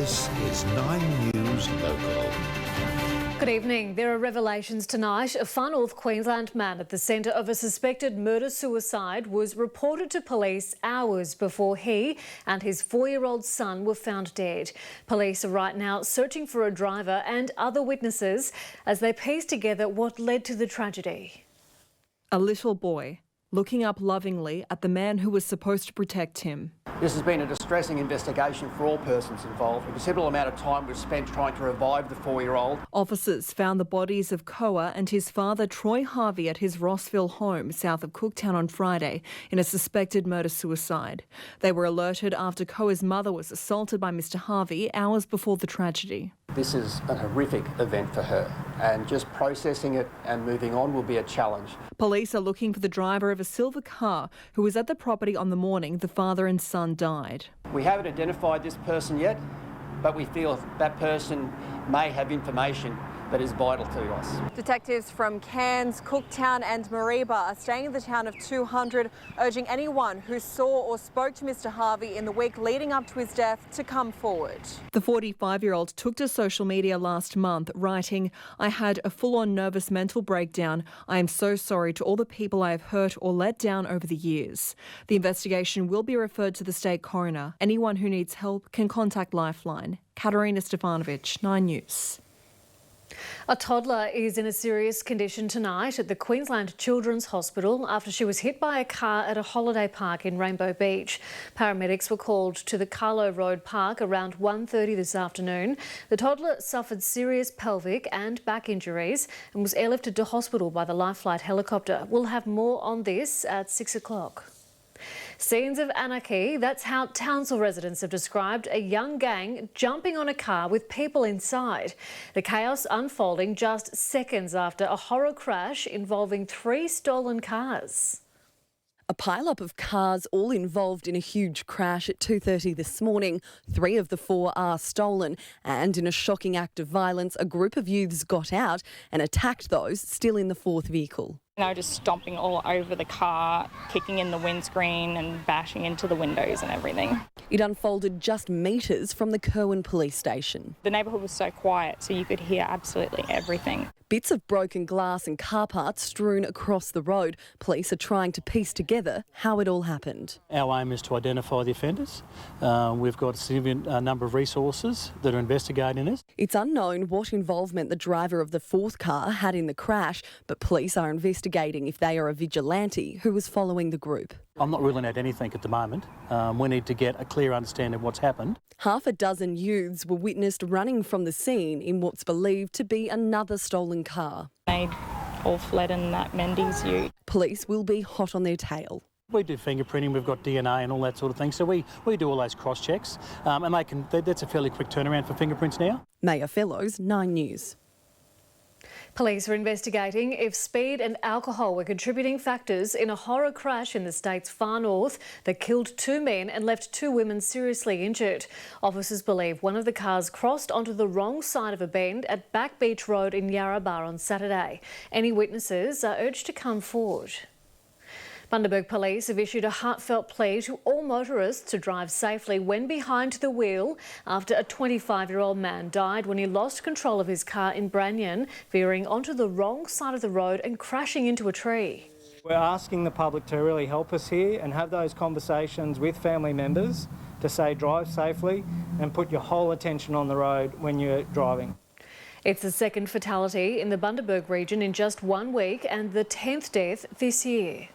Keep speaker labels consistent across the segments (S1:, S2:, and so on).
S1: This is 9 News Local.
S2: Good evening. There are revelations tonight. A Far North Queensland man at the centre of a suspected murder-suicide was reported to police hours before he and his 4-year-old son were found dead. Police are right now searching for a driver and other witnesses as they piece together what led to the tragedy.
S3: A little boy looking up lovingly at the man who was supposed to protect him.
S4: This has been a distressing investigation for all persons involved. A considerable amount of time was spent trying to revive the 4-year-old. Officers
S3: found the bodies of Koa and his father Troy Harvey at his Rossville home south of Cooktown on Friday in a suspected murder-suicide. They were alerted after Koa's mother was assaulted by Mr Harvey hours before the tragedy.
S4: This is a horrific event for her, and just processing it and moving on will be a challenge.
S3: Police are looking for the driver of a silver car who was at the property on the morning the father and son died.
S4: We haven't identified this person yet, but we feel that person may have information that is vital to us.
S5: Detectives from Cairns, Cooktown and Mareeba are staying in the town of 200, urging anyone who saw or spoke to Mr Harvey in the week leading up to his death to come forward.
S3: The 45-year-old took to social media last month, writing, "I had a full-on nervous mental breakdown. I am so sorry to all the people I have hurt or let down over the years." The investigation will be referred to the state coroner. Anyone who needs help can contact Lifeline. Katerina Stefanovic, 9 News.
S2: A toddler is in a serious condition tonight at the Queensland Children's Hospital after she was hit by a car at a holiday park in Rainbow Beach. Paramedics were called to the Carlo Road Park around 1:30 this afternoon. The toddler suffered serious pelvic and back injuries and was airlifted to hospital by the Life Flight helicopter. We'll have more on this at 6 o'clock. Scenes of anarchy, that's how Townsville residents have described a young gang jumping on a car with people inside. The chaos unfolding just seconds after a horror crash involving 3 stolen cars.
S6: A pile-up of cars all involved in a huge crash at 2:30 this morning. 3 of the 4 are stolen, and in a shocking act of violence, a group of youths got out and attacked those still in the 4th vehicle.
S7: They were just stomping all over the car, kicking in the windscreen and bashing into the windows and everything.
S6: It unfolded just metres from the Kerwin police station.
S7: The neighbourhood was so quiet, so you could hear absolutely everything.
S6: Bits of broken glass and car parts strewn across the road. Police are trying to piece together how it all happened.
S8: Our aim is to identify the offenders. We've got a significant number of resources that are investigating this.
S6: It's unknown what involvement the driver of the 4th car had in the crash, but police are investigating if they are a vigilante who was following the group.
S8: I'm not ruling out anything at the moment. We need to get a clear understanding of what's happened.
S6: Half a dozen youths were witnessed running from the scene in what's believed to be another stolen car.
S7: They all fled in that Mendy's ute.
S6: Police will be hot on their tail.
S8: We do fingerprinting, we've got DNA and all that sort of thing, so we do all those cross-checks, and that's a fairly quick turnaround for fingerprints now.
S6: Maya Fellows, 9 News.
S2: Police are investigating if speed and alcohol were contributing factors in a horror crash in the state's far north that killed 2 men and left 2 women seriously injured. Officers believe one of the cars crossed onto the wrong side of a bend at Back Beach Road in Yarrabah on Saturday. Any witnesses are urged to come forward. Bundaberg Police have issued a heartfelt plea to all motorists to drive safely when behind the wheel after a 25-year-old man died when he lost control of his car in Branyan, veering onto the wrong side of the road and crashing into a tree.
S9: We're asking the public to really help us here and have those conversations with family members to say drive safely and put your whole attention on the road when you're driving.
S2: It's the 2nd fatality in the Bundaberg region in just 1 week and the 10th death this year.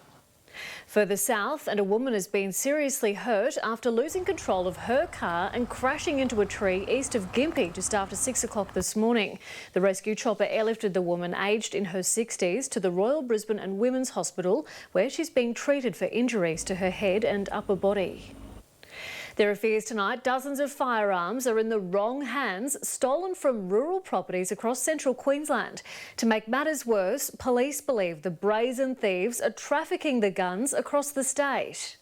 S2: Further south, and a woman has been seriously hurt after losing control of her car and crashing into a tree east of Gympie just after 6 o'clock this morning. The rescue chopper airlifted the woman, aged in her 60s, to the Royal Brisbane and Women's Hospital, where she's being treated for injuries to her head and upper body. There are fears tonight dozens of firearms are in the wrong hands, stolen from rural properties across central Queensland. To make matters worse, police believe the brazen thieves are trafficking the guns across the state.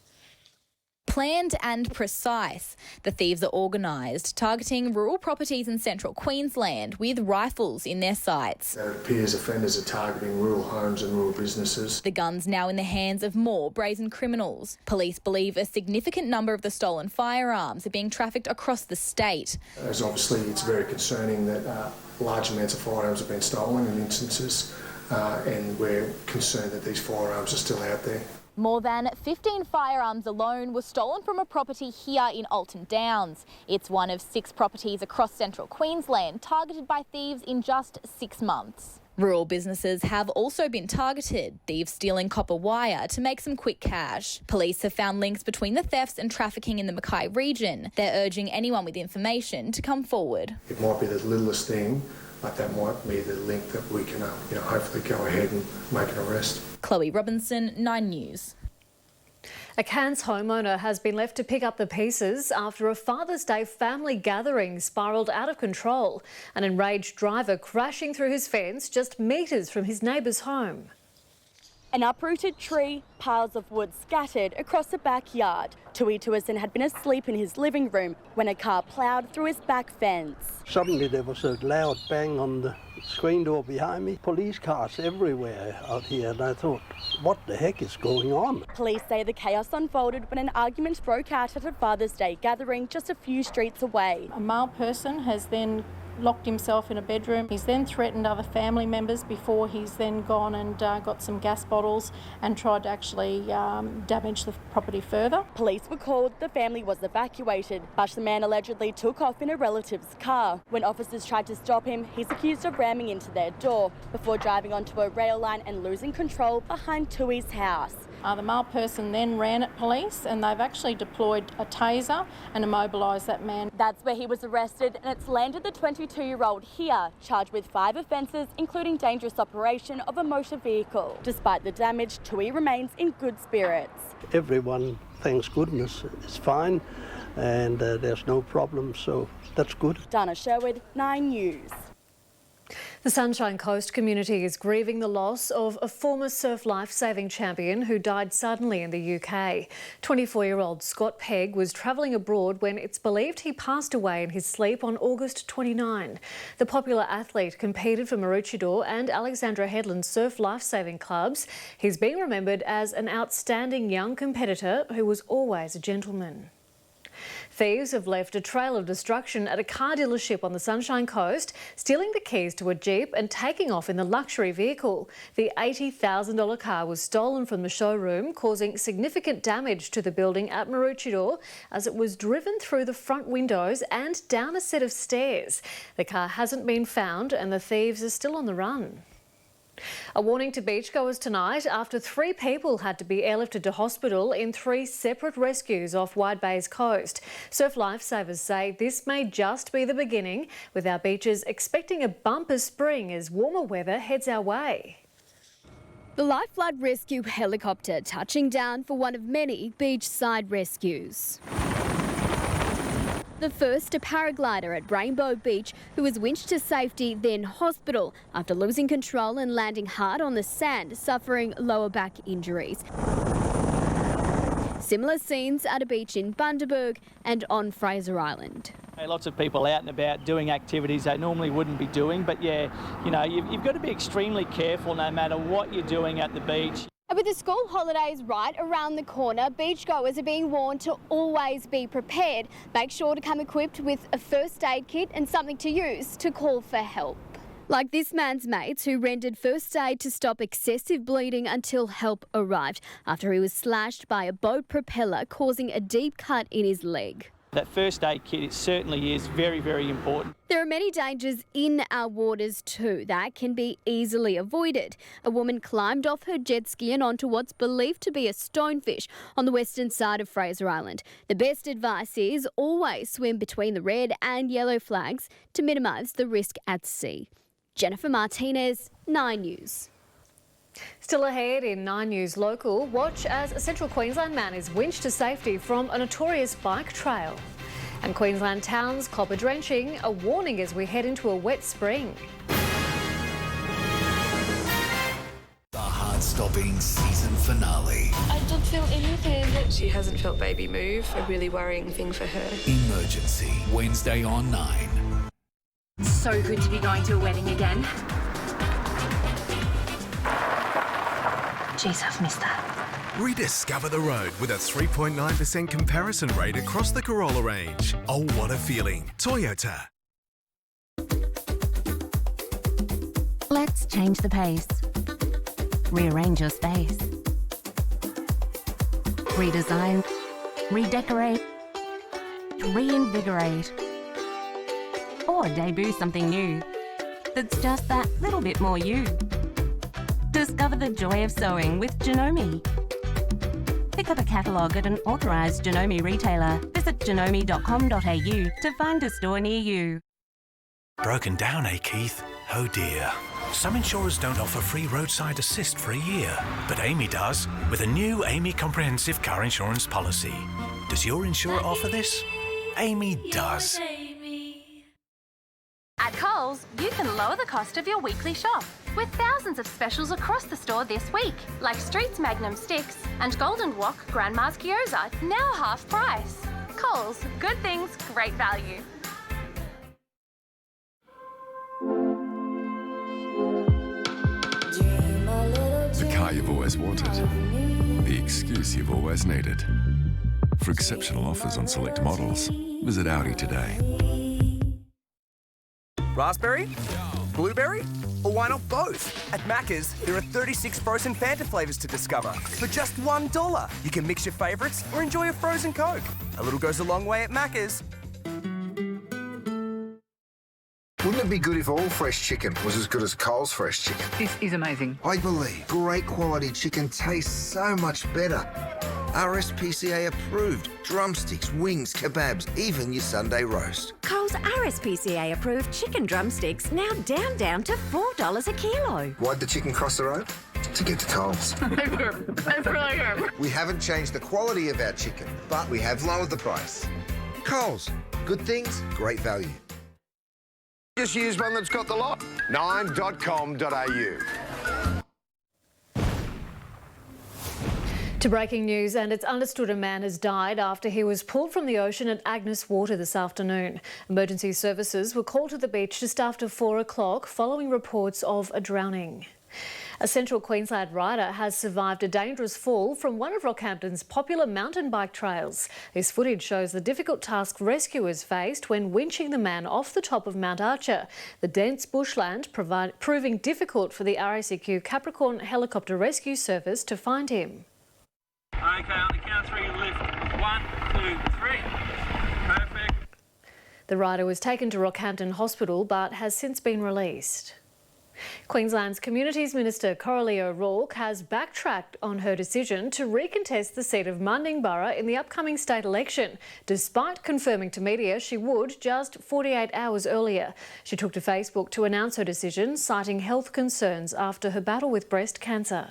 S10: Planned and precise, the thieves are organised, targeting rural properties in central Queensland with rifles in their sights.
S11: It appears offenders are targeting rural homes and rural businesses.
S10: The gun's now in the hands of more brazen criminals. Police believe a significant number of the stolen firearms are being trafficked across the state.
S11: As obviously it's very concerning that large amounts of firearms have been stolen in instances, and we're concerned that these firearms are still out there.
S10: More than 15 firearms alone were stolen from a property here in Alton Downs. It's one of 6 properties across central Queensland targeted by thieves in just 6 months. Rural businesses have also been targeted, thieves stealing copper wire to make some quick cash. Police have found links between the thefts and trafficking in the Mackay region. They're urging anyone with information to come forward.
S11: It might be the littlest thing, but that might be the link that we can hopefully go ahead and make an arrest.
S10: Chloe Robinson, 9 News.
S2: A Cairns homeowner has been left to pick up the pieces after a Father's Day family gathering spiralled out of control. An enraged driver crashing through his fence just metres from his neighbour's home.
S12: An uprooted tree, piles of wood scattered across the backyard. Tui Tuason had been asleep in his living room when a car ploughed through his back fence.
S13: Suddenly there was a loud bang on the screen door behind me. Police cars everywhere out here, and I thought, what the heck is going on?
S12: Police say the chaos unfolded when an argument broke out at a Father's Day gathering just a few streets away.
S14: A male person has then locked himself in a bedroom. He's then threatened other family members before he's then gone and got some gas bottles and tried to actually damage the property further.
S12: Police were called, the family was evacuated, but the man allegedly took off in a relative's car. When officers tried to stop him, he's accused of ramming into their door before driving onto a rail line and losing control behind Tui's house.
S14: The male person then ran at police and they've actually deployed a taser and immobilised that man.
S12: That's where he was arrested, and it's landed the 22-year-old here, charged with 5 offences, including dangerous operation of a motor vehicle. Despite the damage, Tui remains in good spirits.
S13: Everyone, thanks goodness, is fine and there's no problem, so that's good.
S12: Dana Sherwood, 9 News.
S2: The Sunshine Coast community is grieving the loss of a former surf lifesaving champion who died suddenly in the UK. 24-year-old Scott Pegg was travelling abroad when it's believed he passed away in his sleep on August 29. The popular athlete competed for Maroochydore and Alexandra Headland surf lifesaving clubs. He's been remembered as an outstanding young competitor who was always a gentleman. Thieves have left a trail of destruction at a car dealership on the Sunshine Coast, stealing the keys to a Jeep and taking off in the luxury vehicle. The $80,000 car was stolen from the showroom, causing significant damage to the building at Maroochydore as it was driven through the front windows and down a set of stairs. The car hasn't been found and the thieves are still on the run. A warning to beachgoers tonight after 3 people had to be airlifted to hospital in 3 separate rescues off Wide Bay's coast. Surf lifesavers say this may just be the beginning, with our beaches expecting a bumper spring as warmer weather heads our way.
S15: The Life Flood Rescue helicopter touching down for one of many beachside rescues. The first, a paraglider at Rainbow Beach who was winched to safety, then hospital after losing control and landing hard on the sand, suffering lower back injuries. Similar scenes at a beach in Bundaberg and on Fraser Island.
S4: Lots of people out and about doing activities they normally wouldn't be doing, but yeah, you know, you've got to be extremely careful no matter what you're doing at the beach.
S15: And with the school holidays right around the corner, beachgoers are being warned to always be prepared. Make sure to come equipped with a first aid kit and something to use to call for help. Like this man's mates who rendered first aid to stop excessive bleeding until help arrived after he was slashed by a boat propeller, causing a deep cut in his leg.
S4: That first aid kit, it certainly is very, very important.
S15: There are many dangers in our waters too that can be easily avoided. A woman climbed off her jet ski and onto what's believed to be a stonefish on the western side of Fraser Island. The best advice is always swim between the red and yellow flags to minimise the risk at sea. Jennifer Martinez, 9 News.
S2: Still ahead in 9 News Local, watch as a Central Queensland man is winched to safety from a notorious bike trail. And Queensland towns copper drenching, a warning as we head into a wet spring.
S1: The heart-stopping season finale.
S16: I don't feel anything. She hasn't felt baby move, a really worrying thing for her.
S1: Emergency, Wednesday on 9.
S17: So good to be going to a wedding again. Jeez, I've missed that.
S18: Rediscover the road with a 3.9% comparison rate across the Corolla range. Oh, what a feeling. Toyota.
S19: Let's change the pace. Rearrange your space. Redesign. Redecorate. Reinvigorate. Or debut something new that's just that little bit more you. Discover the joy of sewing with Janome. Pick up a catalogue at an authorised Janome retailer. Visit janome.com.au to find a store near you.
S20: Broken down, eh, Keith? Oh dear. Some insurers don't offer free roadside assist for a year, but Amy does with a new Amy Comprehensive Car Insurance policy. Does your insurer offer this? Amy does.
S21: At Coles, you can lower the cost of your weekly shop with thousands of specials across the store this week, like Streets Magnum Sticks and Golden Wok Grandma's Gyoza, now half price. Coles, good things, great value.
S22: The car you've always wanted. The excuse you've always needed. For exceptional offers on select models, visit Audi today.
S23: Raspberry? Blueberry? Or why not both? At Macca's, there are 36 frozen Fanta flavours to discover for just $1. You can mix your favourites or enjoy a frozen Coke. A little goes a long way at Macca's.
S24: Wouldn't it be good if all fresh chicken was as good as Coles fresh chicken?
S25: This is amazing.
S24: I believe great quality chicken tastes so much better. RSPCA approved. Drumsticks, wings, kebabs, even your Sunday roast.
S26: Coles RSPCA approved chicken drumsticks now down to $4 a kilo.
S24: Why'd the chicken cross the road? To get to Coles. We haven't changed the quality of our chicken, but we have lowered the price. Coles, good things, great value.
S27: Just use one that's got the lot. 9.com.au.
S2: To breaking news, and it's understood a man has died after he was pulled from the ocean at Agnes Water this afternoon. Emergency services were called to the beach just after 4 o'clock following reports of a drowning. A Central Queensland rider has survived a dangerous fall from one of Rockhampton's popular mountain bike trails. This footage shows the difficult task rescuers faced when winching the man off the top of Mount Archer. The dense bushland proving difficult for the RACQ Capricorn Helicopter Rescue Service to find him.
S28: Okay, on the count of 3, lift. 1, 2, 3. Perfect.
S2: The rider was taken to Rockhampton Hospital but has since been released. Queensland's Communities Minister Coralie O'Rourke has backtracked on her decision to recontest the seat of Mundingburra in the upcoming state election, despite confirming to media she would just 48 hours earlier. She took to Facebook to announce her decision, citing health concerns after her battle with breast cancer.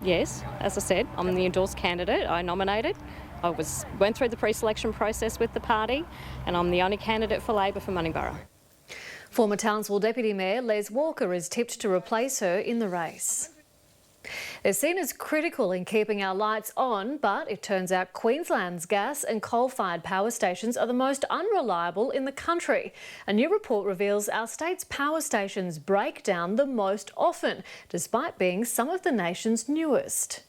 S29: Yes, as I said, I'm the endorsed candidate. I nominated. I went through the pre-selection process with the party, and I'm the only candidate for Labor for Mundingburra.
S2: Former Townsville Deputy Mayor Les Walker is tipped to replace her in the race. They're seen as critical in keeping our lights on, but it turns out Queensland's gas and coal-fired power stations are the most unreliable in the country. A new report reveals our state's power stations break down the most often, despite being some of the nation's newest.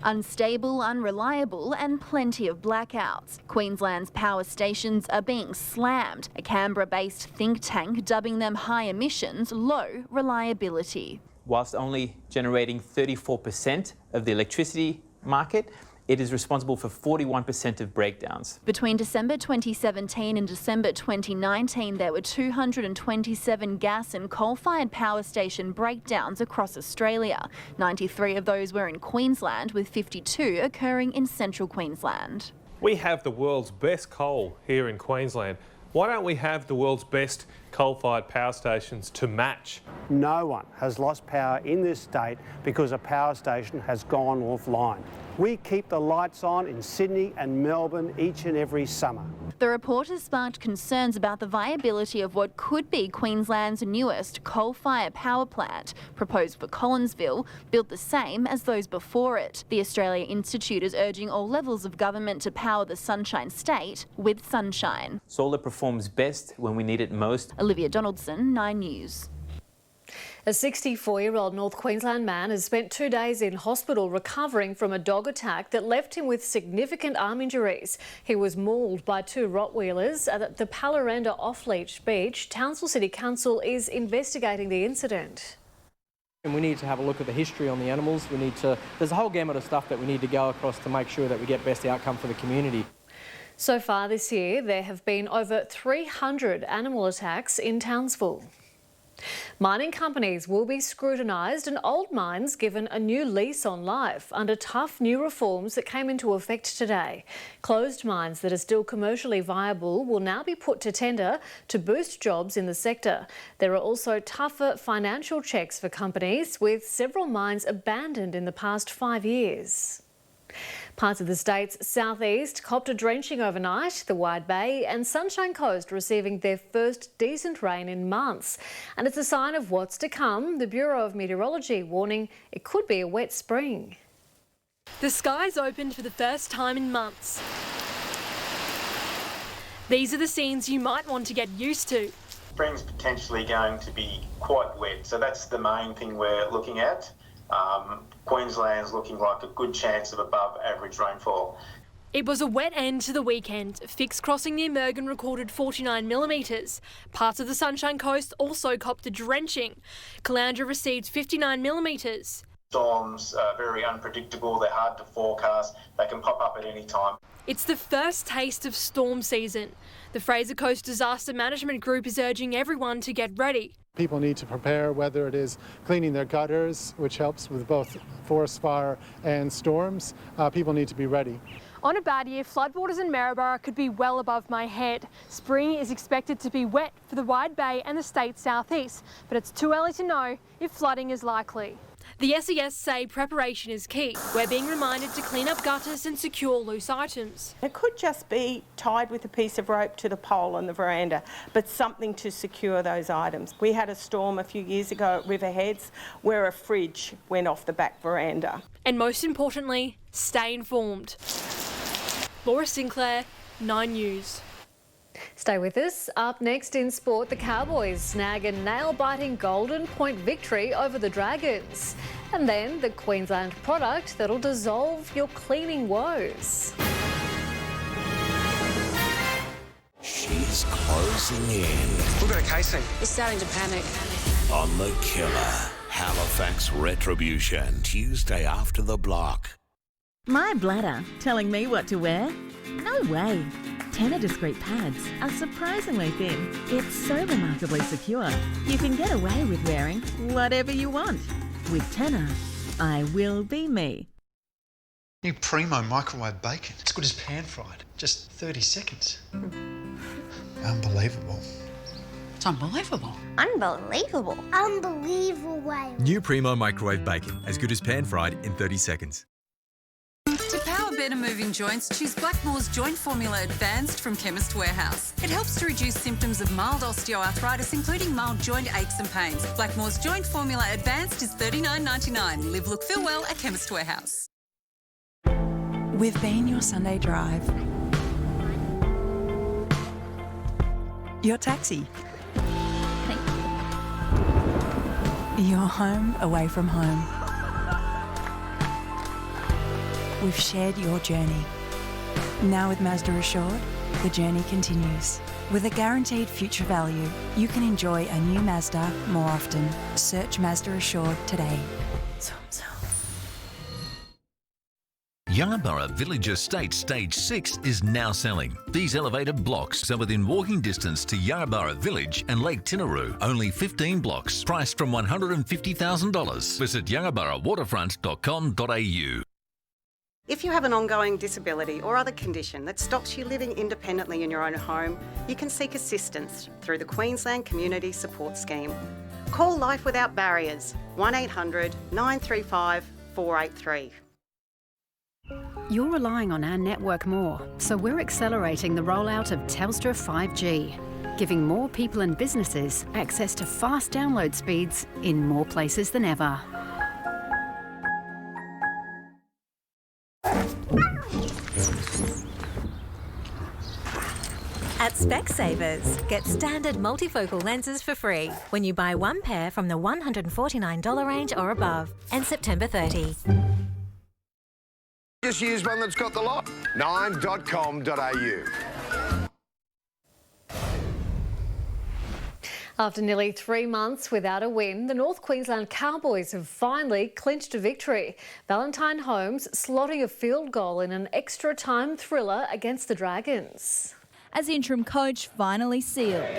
S10: Unstable, unreliable and plenty of blackouts. Queensland's power stations are being slammed, a Canberra-based think tank dubbing them high emissions, low reliability.
S30: Whilst only generating 34% of the electricity market, it is responsible for 41% of breakdowns.
S10: Between December 2017 and December 2019, there were 227 gas and coal-fired power station breakdowns across Australia. 93 of those were in Queensland, with 52 occurring in central Queensland.
S31: We have the world's best coal here in Queensland. Why don't we have the world's best
S3: coal-fired power stations to match.
S5: No one has lost power in this state because a power station has gone offline. We keep the lights on in Sydney and Melbourne each and every summer.
S10: The report has sparked concerns about the viability of what could be Queensland's newest coal-fired power plant, proposed for Collinsville, built the same as those before it. The Australia Institute is urging all levels of government to power the Sunshine State with sunshine.
S30: Solar performs best when we need it most.
S10: Olivia Donaldson, 9 News.
S2: A 64-year-old North Queensland man has spent 2 days in hospital recovering from a dog attack that left him with significant arm injuries. He was mauled by 2 Rottweilers at the Pallarenda off-leash beach. Townsville City Council is investigating the incident.
S6: And we need to have a look at the history on the animals. There's a whole gamut of stuff that we need to go across to make sure that we get best outcome for the community.
S2: So far this year, there have been over 300 animal attacks in Townsville. Mining companies will be scrutinised and old mines given a new lease on life under tough new reforms that came into effect today. Closed mines that are still commercially viable will now be put to tender to boost jobs in the sector. There are also tougher financial checks for companies, with several mines abandoned in the past 5 years. Parts of the state's southeast copped a drenching overnight, the Wide Bay and Sunshine Coast receiving their first decent rain in months. And it's a sign of what's to come. The Bureau of Meteorology warning it could be a wet spring.
S7: The skies opened for the first time in months. These are the scenes you might want to get used to.
S8: Spring's potentially going to be quite wet, so that's the main thing we're looking at. Queensland's looking like a good chance of above average rainfall.
S7: It was a wet end to the weekend. Fix crossing near Mergen recorded 49 millimetres. Parts of the Sunshine Coast also copped a drenching. Caloundra received 59 millimetres.
S8: Storms are very unpredictable, they're hard to forecast, they can pop up at any time.
S7: It's the first taste of storm season. The Fraser Coast Disaster Management Group is urging everyone to get ready.
S9: People need to prepare, whether it is cleaning their gutters, which helps with both forest fire and storms. People need to be ready.
S7: On a bad year, floodwaters in Maryborough could be well above my head. Spring is expected to be wet for the Wide Bay and the state's southeast, but it's too early to know if flooding is likely. The SES say preparation is key. We're being reminded to clean up gutters and secure loose items.
S11: It could just be tied with a piece of rope to the pole on the veranda, but something to secure those items. We had a storm a few years ago at Riverheads where a fridge went off the back veranda.
S7: And most importantly, stay informed. Laura Sinclair, 9 News.
S2: Stay with us. Up next in sport, the Cowboys snag a nail-biting golden point victory over the Dragons. And then the Queensland product that'll dissolve your cleaning woes.
S1: She's closing in.
S23: We've got a casing.
S17: He's starting to panic.
S1: On the Killer. Halifax Retribution. Tuesday after the block.
S13: My bladder telling me what to wear? No way. Tenor discreet pads are surprisingly thin. It's so remarkably secure, you can get away with wearing whatever you want. With Tenor, I will be me.
S14: New Primo microwave bacon. It's good as pan-fried. Just 30 seconds. Unbelievable.
S17: It's unbelievable.
S25: Unbelievable. Unbelievable.
S31: New Primo microwave bacon. As good as pan-fried in 30 seconds.
S32: To power better moving joints, choose Blackmore's Joint Formula Advanced from Chemist Warehouse. It helps to reduce symptoms of mild osteoarthritis, including mild joint aches and pains. Blackmore's Joint Formula Advanced is $39.99. Live, look, feel well at Chemist Warehouse.
S33: We've been your Sunday drive. Your taxi. Your home away from home. We've shared your journey. Now with Mazda Assured, the journey continues. With a guaranteed future value, you can enjoy a new Mazda more often. Search Mazda Assured today.
S34: Yarraborough Village Estate Stage 6 is now selling. These elevated blocks are within walking distance to Yarraborough Village and Lake Tinaroo. Only 15 blocks, priced from $150,000. Visit yarraboroughwaterfront.com.au.
S4: If you have an ongoing disability or other condition that stops you living independently in your own home, you can seek assistance through the Queensland Community Support Scheme. Call Life Without Barriers, 1800 935 483.
S12: You're relying on our network more, so we're accelerating the rollout of Telstra 5G, giving more people and businesses access to fast download speeds in more places than ever.
S15: At Specsavers, get standard multifocal lenses for free when you buy one pair from the $149 range or above, and September 30.
S16: Just use one that's got the lot. 9.com.au.
S2: After nearly 3 months without a win, the North Queensland Cowboys have finally clinched a victory. Valentine Holmes slotting a field goal in an extra time thriller against the Dragons.
S18: As interim coach finally sealed.
S19: It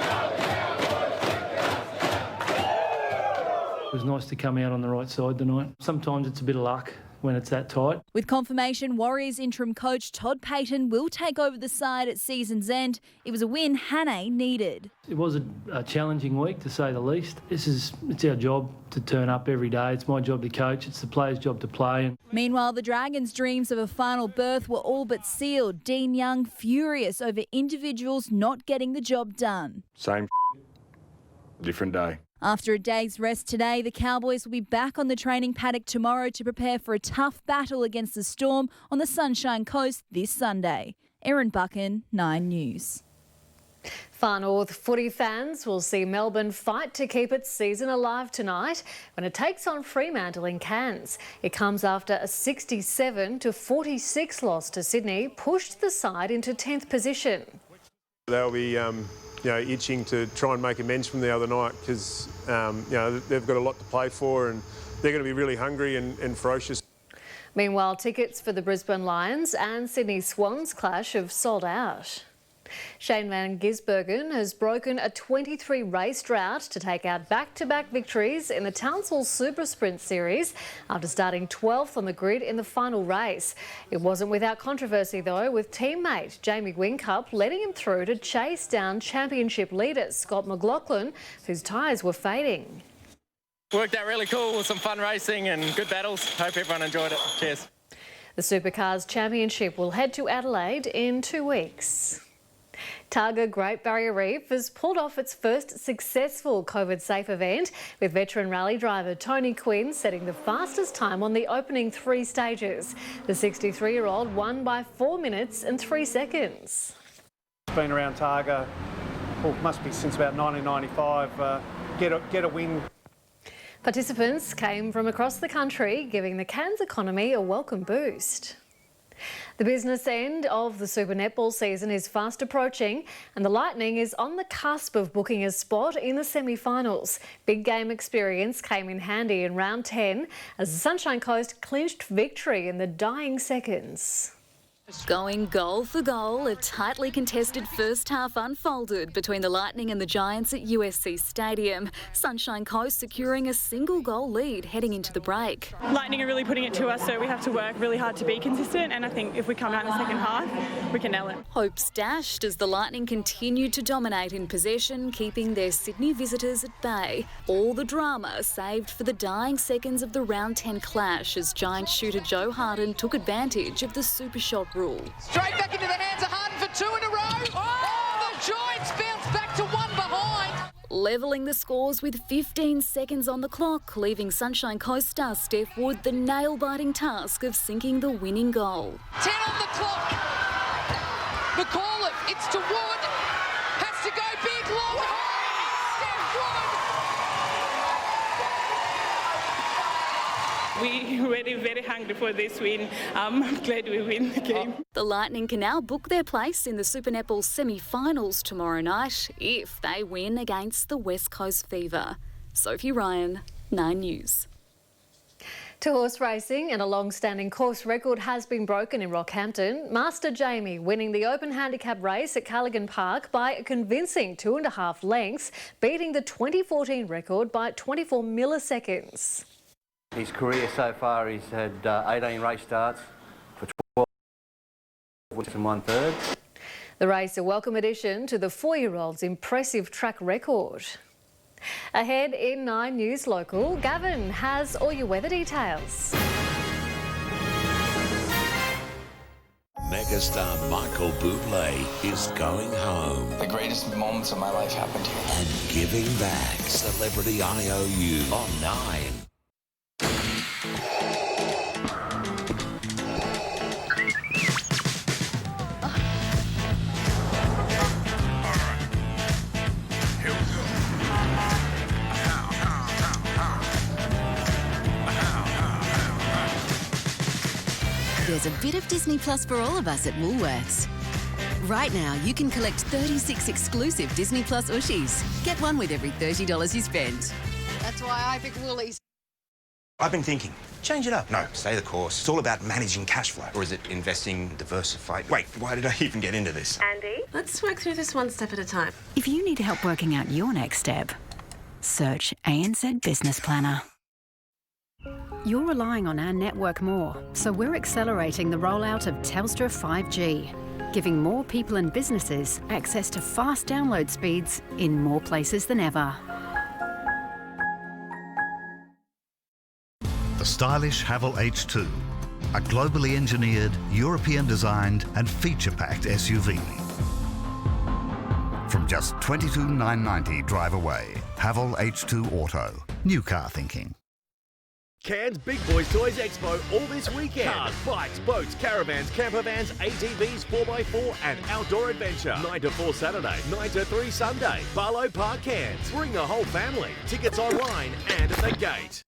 S19: was nice to come out on the right side tonight. Sometimes it's a bit of luck when it's that tight.
S18: With confirmation, Warriors interim coach Todd Payton will take over the side at season's end. It was a win Hannay needed.
S19: It was a challenging week, to say the least. It's our job to turn up every day. It's my job to coach. It's the players' job to play.
S18: Meanwhile, the Dragons' dreams of a final berth were all but sealed. Dean Young furious over individuals not getting the job done.
S20: Same different day.
S18: After a day's rest today, the Cowboys will be back on the training paddock tomorrow to prepare for a tough battle against the Storm on the Sunshine Coast this Sunday. Erin Buchan, 9 News.
S2: Far North footy fans will see Melbourne fight to keep its season alive tonight when it takes on Fremantle in Cairns. It comes after a 67-46 loss to Sydney pushed the side into 10th position.
S3: They'll be itching to try and make amends from the other night because they've got a lot to play for and they're going to be really hungry and ferocious.
S2: Meanwhile, tickets for the Brisbane Lions and Sydney Swans clash have sold out. Shane van Gisbergen has broken a 23-race drought to take out back-to-back victories in the Townsville Super Sprint Series after starting 12th on the grid in the final race. It wasn't without controversy, though, with teammate Jamie Whincup letting him through to chase down championship leader Scott McLaughlin, whose tyres were fading.
S21: Worked out really cool with some fun racing and good battles. Hope everyone enjoyed it. Cheers.
S2: The Supercars Championship will head to Adelaide in 2 weeks. Targa Great Barrier Reef has pulled off its first successful COVID-safe event, with veteran rally driver Tony Quinn setting the fastest time on the opening 3 stages. The 63-year-old won by 4 minutes and 3 seconds.
S5: It's been around Targa, must be since about 1995. Get a win.
S2: Participants came from across the country, giving the Cairns economy a welcome boost. The business end of the Super Netball season is fast approaching and the Lightning is on the cusp of booking a spot in the semi-finals. Big game experience came in handy in round 10 as the Sunshine Coast clinched victory in the dying seconds.
S22: Going goal for goal, a tightly contested first half unfolded between the Lightning and the Giants at USC Stadium. Sunshine Coast securing a single goal lead heading into the break.
S24: Lightning are really putting it to us, so we have to work really hard to be consistent, and I think if we come out in the second half, we can nail it.
S22: Hopes dashed as the Lightning continued to dominate in possession, keeping their Sydney visitors at bay. All the drama saved for the dying seconds of the round 10 clash as Giants shooter Joe Harden took advantage of the super shot rule.
S26: Straight back into the hands of Harden for 2 in a row. Oh, the Giants bounce back to 1 behind.
S22: Levelling the scores with 15 seconds on the clock, leaving Sunshine Coast star Steph Wood the nail-biting task of sinking the winning goal.
S26: 10 on the clock. McAuliffe, it's to Wood. Has to go big, long, high. Steph
S24: Wood. We were very hungry for this win. I'm glad we win the game.
S22: The Lightning can now book their place in the Super Netball semi-finals tomorrow night if they win against the West Coast Fever. Sophie Ryan, 9 News.
S2: To horse racing, and a long-standing course record has been broken in Rockhampton. Master Jamie winning the Open Handicap race at Callaghan Park by a convincing 2.5 lengths, beating the 2014 record by 24 milliseconds.
S27: His career so far, he's had 18 race starts for
S1: from 1/3.
S2: The race, a welcome addition to the 4-year-old's impressive track record. Ahead in 9 News Local, Gavin has all your weather details.
S34: Megastar Michael Bublé is going home.
S6: The greatest moments of my life happened here.
S34: And giving back. Celebrity IOU on 9.
S7: There's a bit of Disney Plus for all of us at Woolworths. Right now, you can collect 36 exclusive Disney Plus Ushies. Get one with every $30 you spend.
S17: That's why I pick Woolies.
S8: I've been thinking, change it up. No, stay the course. It's all about managing cash flow. Or is it investing, diversified? Wait, why did I even get into this?
S9: Andy? Let's work through this one step at a time.
S12: If you need help working out your next step, search ANZ Business Planner. You're relying on our network more, so we're accelerating the rollout of Telstra 5G, giving more people and businesses access to fast download speeds in more places than ever.
S10: The stylish Haval H2, a globally engineered, European-designed and feature-packed SUV. From just $22,990 drive away, Haval H2 Auto. New car thinking.
S11: Cairns Big Boys Toys Expo all this weekend. Cars, bikes, boats, caravans, camper vans, ATVs, 4x4 and outdoor adventure. 9 to 4 Saturday, 9 to 3 Sunday. Barlow Park, Cairns. Bring the whole family. Tickets online and at the gate.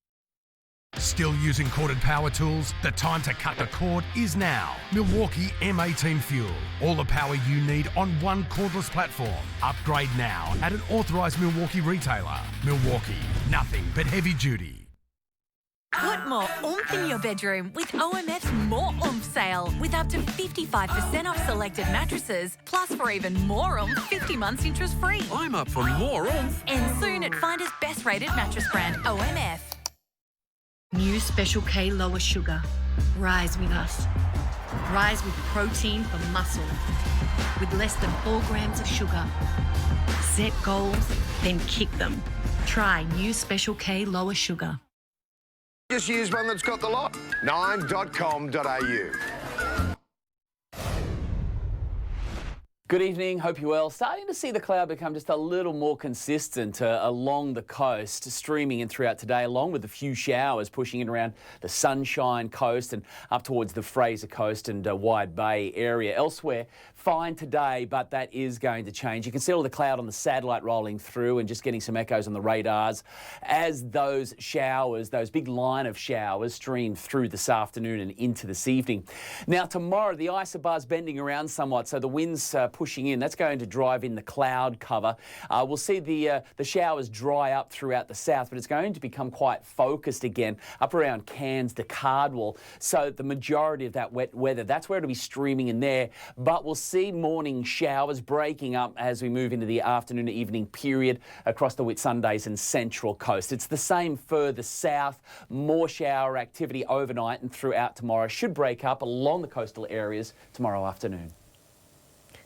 S13: Still using corded power tools? The time to cut the cord is now. Milwaukee M18 Fuel. All the power you need on one cordless platform. Upgrade now at an authorised Milwaukee retailer. Milwaukee, nothing but heavy duty.
S15: Put more oomph in your bedroom with OMF's More Oomph sale, with up to 55% off selected mattresses, plus for even more oomph, 50 months interest free.
S31: I'm up for more oomph.
S15: And soon at Finder's best rated mattress brand, OMF.
S14: New Special K lower sugar. Rise with us. Rise with protein for muscle. With less than 4 grams of sugar. Set goals, then kick them. Try New Special K lower sugar.
S16: Just use one that's got the lot. 9.com.au.
S23: Good evening, hope you're well. Starting to see the cloud become just a little more consistent along the coast, streaming in throughout today, along with a few showers pushing in around the Sunshine Coast and up towards the Fraser Coast and Wide Bay area. Elsewhere, fine today, but that is going to change. You can see all the cloud on the satellite rolling through and just getting some echoes on the radars as those showers, those big line of showers, stream through this afternoon and into this evening. Now, tomorrow, the isobars bending around somewhat, so the winds pushing in. That's going to drive in the cloud cover. We'll see the showers dry up throughout the south, but it's going to become quite focused again up around Cairns to Cardwell. So the majority of that wet weather, that's where it'll be streaming in there. But we'll see morning showers breaking up as we move into the afternoon and evening period across the Whitsundays and Central Coast. It's the same further south. More shower activity overnight and throughout tomorrow. Should break up along the coastal areas tomorrow afternoon.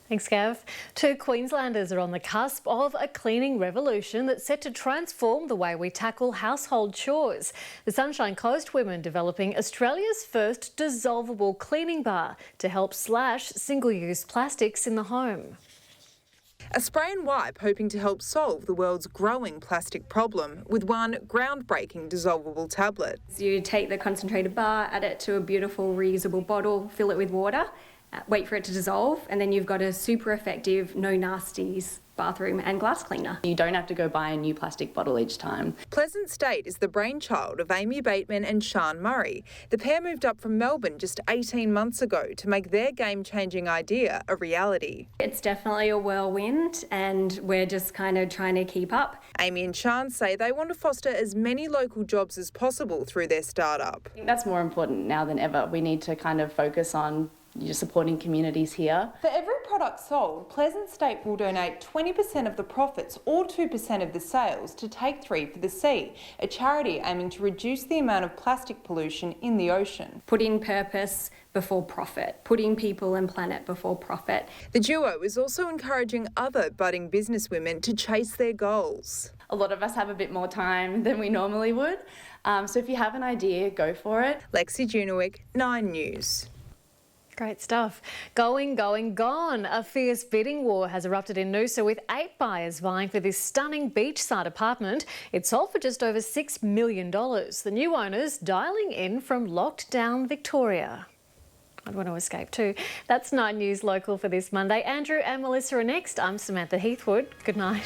S2: Thanks, Gav. 2 Queenslanders are on the cusp of a cleaning revolution that's set to transform the way we tackle household chores. The Sunshine Coast women developing Australia's first dissolvable cleaning bar to help slash single-use plastics in the home.
S27: A spray and wipe hoping to help solve the world's growing plastic problem with one groundbreaking dissolvable tablet.
S28: So you take the concentrated bar, add it to a beautiful reusable bottle, fill it with water, wait for it to dissolve, and then you've got a super effective, no nasties bathroom and glass cleaner.
S29: You don't have to go buy a new plastic bottle each time.
S27: Pleasant State is the brainchild of Amy Bateman and Sian Murray. The pair moved up from Melbourne just 18 months ago to make their game-changing idea a reality.
S28: It's definitely a whirlwind and we're just kind of trying to keep up.
S27: Amy and Sian say they want to foster as many local jobs as possible through their startup.
S29: I think that's more important now than ever. We need to kind of focus on you're supporting communities here.
S27: For every product sold, Pleasant State will donate 20% of the profits or 2% of the sales to Take 3 for the Sea, a charity aiming to reduce the amount of plastic pollution in the ocean.
S28: Putting purpose before profit, putting people and planet before profit.
S27: The duo is also encouraging other budding businesswomen to chase their goals.
S29: A lot of us have a bit more time than we normally would, so if you have an idea, go for it.
S27: Lexi Junewick, 9 News.
S2: Great stuff. Going, gone. A fierce bidding war has erupted in Noosa with 8 buyers vying for this stunning beachside apartment. It sold for just over $6 million. The new owners dialing in from locked down Victoria. I'd want to escape too. That's 9 News Local for this Monday. Andrew and Melissa are next. I'm Samantha Heathwood. Good night.